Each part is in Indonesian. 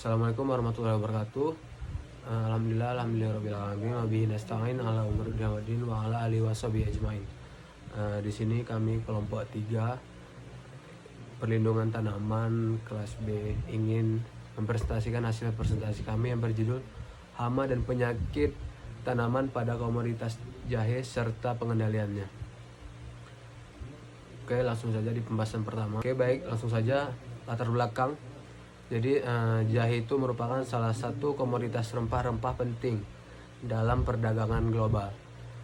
Assalamualaikum warahmatullahi wabarakatuh. Alhamdulillahirabbil alamin wa bihi nasta'in ala umuri waddin wa ala alihi washabihi ajmain. Di sini kami kelompok 3 perlindungan tanaman kelas B ingin mempresentasikan hasil presentasi kami yang berjudul hama dan penyakit tanaman pada komoditas jahe serta pengendaliannya. Oke, langsung saja di pembahasan pertama. Oke, baik, langsung saja latar belakang. Jadi jahe itu merupakan salah satu komoditas rempah-rempah penting dalam perdagangan global.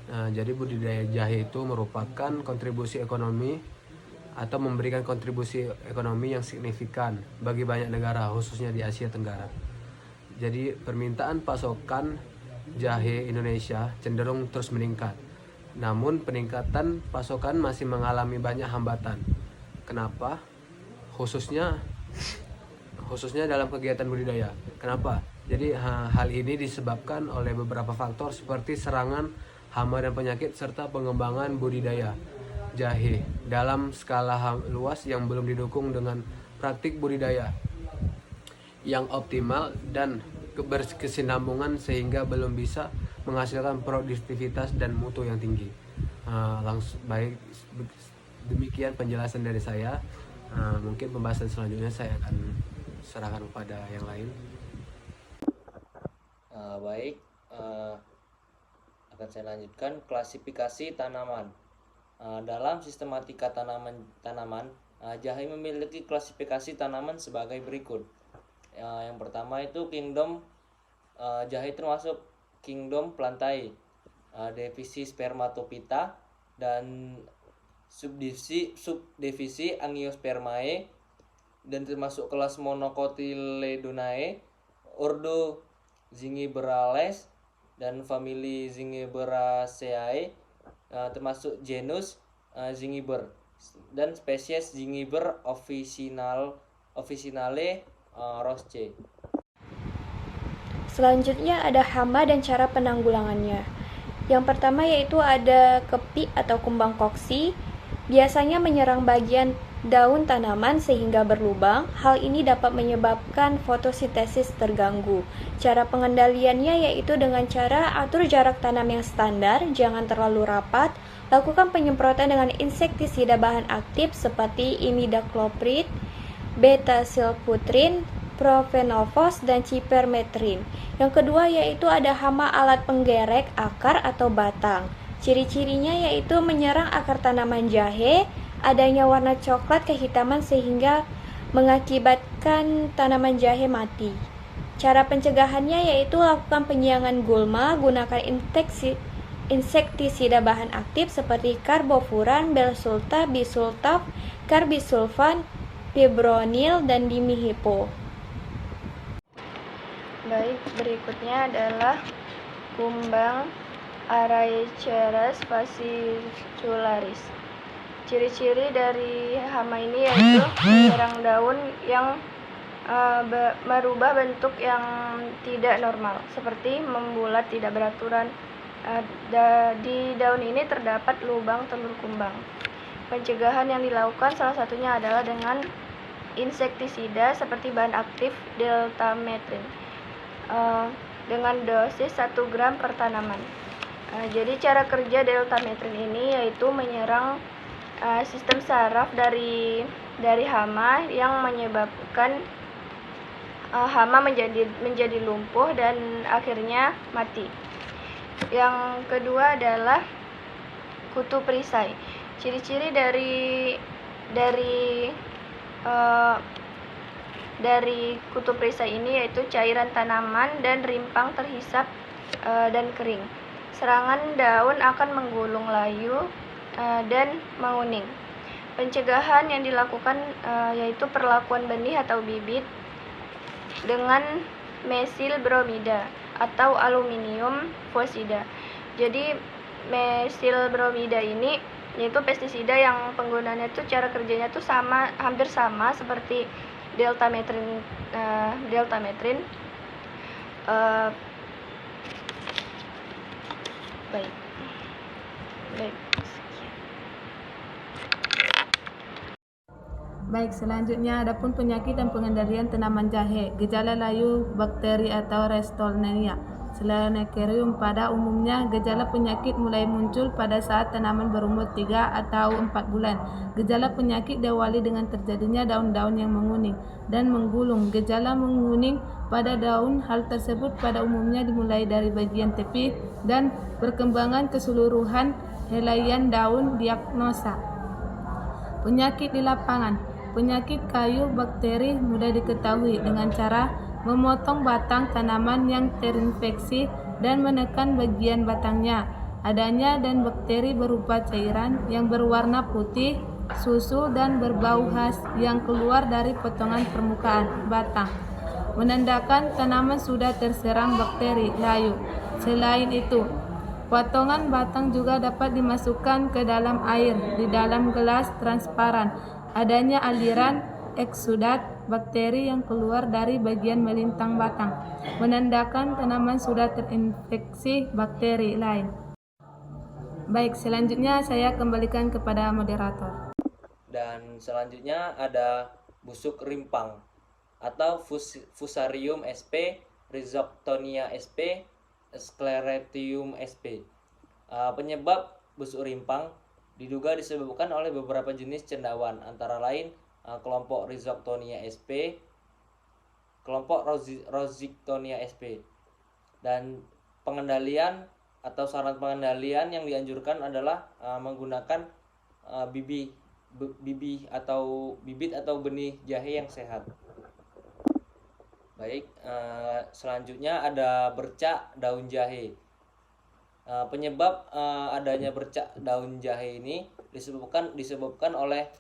Jadi budidaya jahe itu merupakan kontribusi ekonomi atau memberikan kontribusi ekonomi yang signifikan bagi banyak negara, khususnya di Asia Tenggara. Jadi permintaan pasokan jahe Indonesia cenderung terus meningkat. Namun peningkatan pasokan masih mengalami banyak hambatan. Kenapa? Khususnya dalam kegiatan budidaya. Kenapa? Jadi hal ini disebabkan oleh beberapa faktor seperti serangan hama dan penyakit serta pengembangan budidaya jahe dalam skala luas yang belum didukung dengan praktik budidaya yang optimal dan berkesinambungan sehingga belum bisa menghasilkan produktivitas dan mutu yang tinggi. Baik, demikian penjelasan dari saya. Mungkin pembahasan selanjutnya saya akan serahkan kepada yang lain. Akan saya lanjutkan klasifikasi tanaman. Dalam sistematika tanaman, jahe memiliki klasifikasi tanaman sebagai berikut. Yang pertama itu kingdom, jahe termasuk kingdom Plantae, divisi Spermatophyta, dan subdivisi Angiospermae, dan termasuk kelas Monocotyledonae, ordo Zingiberales, dan famili Zingiberaceae, termasuk genus Zingiber, dan spesies Zingiber officinale Roxb. Selanjutnya ada hama dan cara penanggulangannya. Yang pertama yaitu ada kepi atau kumbang koksi, biasanya menyerang bagian daun tanaman sehingga berlubang. Hal ini dapat menyebabkan fotosintesis terganggu. Cara pengendaliannya yaitu dengan cara atur jarak tanam yang standar, jangan terlalu rapat, lakukan penyemprotan dengan insektisida bahan aktif seperti imidacloprid, betasilputrin, profenofos, dan cipermetrin. Yang kedua yaitu ada hama alat penggerek akar atau batang. Ciri-cirinya yaitu menyerang akar tanaman jahe, adanya warna coklat kehitaman sehingga mengakibatkan tanaman jahe mati. Cara pencegahannya yaitu lakukan penyiangan gulma, gunakan insektisida bahan aktif seperti karbofuran, belsulta, bisultaf, karbisulfan, fipronil, dan dimihipo. Baik, berikutnya adalah kumbang Araeoceras fascicularis. Ciri-ciri dari hama ini yaitu menyerang daun yang merubah bentuk yang tidak normal, seperti membulat tidak beraturan. Di daun ini terdapat lubang telur kumbang. Pencegahan yang dilakukan salah satunya adalah dengan insektisida seperti bahan aktif deltametrin dengan dosis 1 gram per tanaman. Jadi cara kerja deltametrin ini yaitu menyerang sistem saraf dari hama yang menyebabkan hama menjadi lumpuh dan akhirnya mati. Yang kedua adalah kutu perisai. Ciri-ciri dari kutu perisai ini yaitu cairan tanaman dan rimpang terhisap dan kering. Serangan daun akan menggulung layu dan menguning. Pencegahan yang dilakukan yaitu perlakuan benih atau bibit dengan mesil bromida atau aluminium fosida. Jadi mesil bromida ini yaitu pestisida yang penggunaannya itu cara kerjanya itu hampir sama seperti deltametrin. Baik. Baik, selanjutnya adapun penyakit dan pengendalian tanaman jahe. Gejala layu bakteri atau Restolania Seleucerium. Pada umumnya, gejala penyakit mulai muncul pada saat tanaman berumur 3 atau 4 bulan. Gejala penyakit diawali dengan terjadinya daun-daun yang menguning dan menggulung. Gejala menguning pada daun, hal tersebut pada umumnya dimulai dari bagian tepi dan perkembangan keseluruhan helaian daun. Diagnosa penyakit di lapangan. Penyakit kayu bakteri mudah diketahui dengan cara memotong batang tanaman yang terinfeksi dan menekan bagian batangnya. Adanya dan bakteri berupa cairan yang berwarna putih, susu dan berbau khas yang keluar dari potongan permukaan batang, menandakan tanaman sudah terserang bakteri layu. Selain itu, potongan batang juga dapat dimasukkan ke dalam air di dalam gelas transparan. Adanya aliran eksudat bakteri yang keluar dari bagian melintang batang, menandakan tanaman sudah terinfeksi bakteri lain. Baik, selanjutnya saya kembalikan kepada moderator. Dan selanjutnya ada busuk rimpang atau Fusarium sp, Rhizoctonia sp, Sclerotium sp. Penyebab busuk rimpang diduga disebabkan oleh beberapa jenis cendawan, antara lain kelompok Rhizoctonia sp, kelompok Rhizoctonia sp. Dan pengendalian atau saran pengendalian yang dianjurkan adalah menggunakan bibit atau benih jahe yang sehat. Baik, selanjutnya ada bercak daun jahe. Penyebab adanya bercak daun jahe ini disebabkan oleh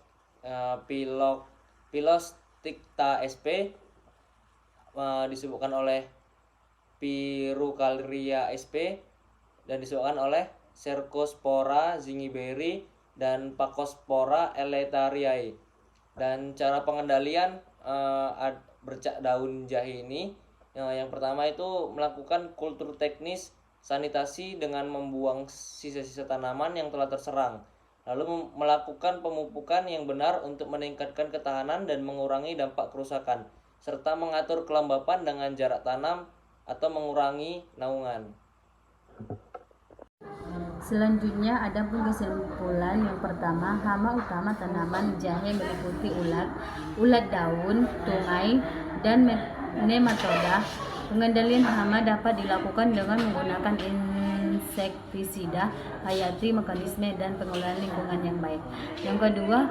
Pilosticta sp, disebabkan oleh Pirucaria sp, dan disebabkan oleh Cercospora zingiberi dan Pacospora eleutheriae. Dan cara pengendalian bercak daun jahe ini, yang pertama itu melakukan kultur teknis sanitasi dengan membuang sisa-sisa tanaman yang telah terserang, lalu melakukan pemupukan yang benar untuk meningkatkan ketahanan dan mengurangi dampak kerusakan, serta mengatur kelembapan dengan jarak tanam atau mengurangi naungan. Selanjutnya ada pun kesimpulan. Yang pertama, hama utama tanaman jahe meliputi ulat daun, tungai, dan nematoda. Pengendalian hama dapat dilakukan dengan menggunakan insektisida hayati, mekanisme, dan pengelolaan lingkungan yang baik. Yang kedua,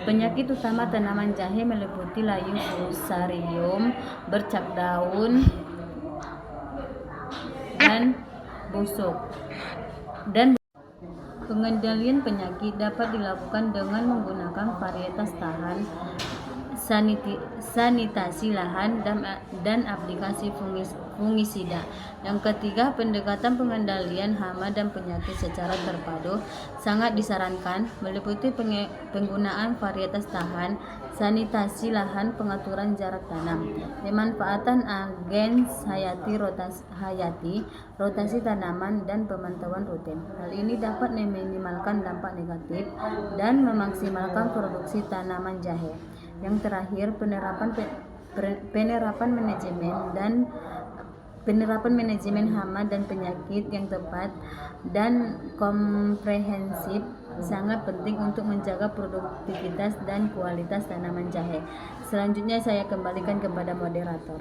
penyakit utama tanaman jahe meliputi layu fusarium, bercak daun, dan busuk. Dan pengendalian penyakit dapat dilakukan dengan menggunakan varietas tahan, sanitasi lahan, dan aplikasi fungisida. Yang ketiga, pendekatan pengendalian hama dan penyakit secara terpadu sangat disarankan, meliputi penggunaan varietas tahan, sanitasi lahan, pengaturan jarak tanam, pemanfaatan agen hayati, rotasi tanaman, dan pemantauan rutin. Hal ini dapat meminimalkan dampak negatif dan memaksimalkan produksi tanaman jahe. Yang terakhir, penerapan manajemen hama dan penyakit yang tepat dan komprehensif sangat penting untuk menjaga produktivitas dan kualitas tanaman jahe. Selanjutnya saya kembalikan kepada moderator.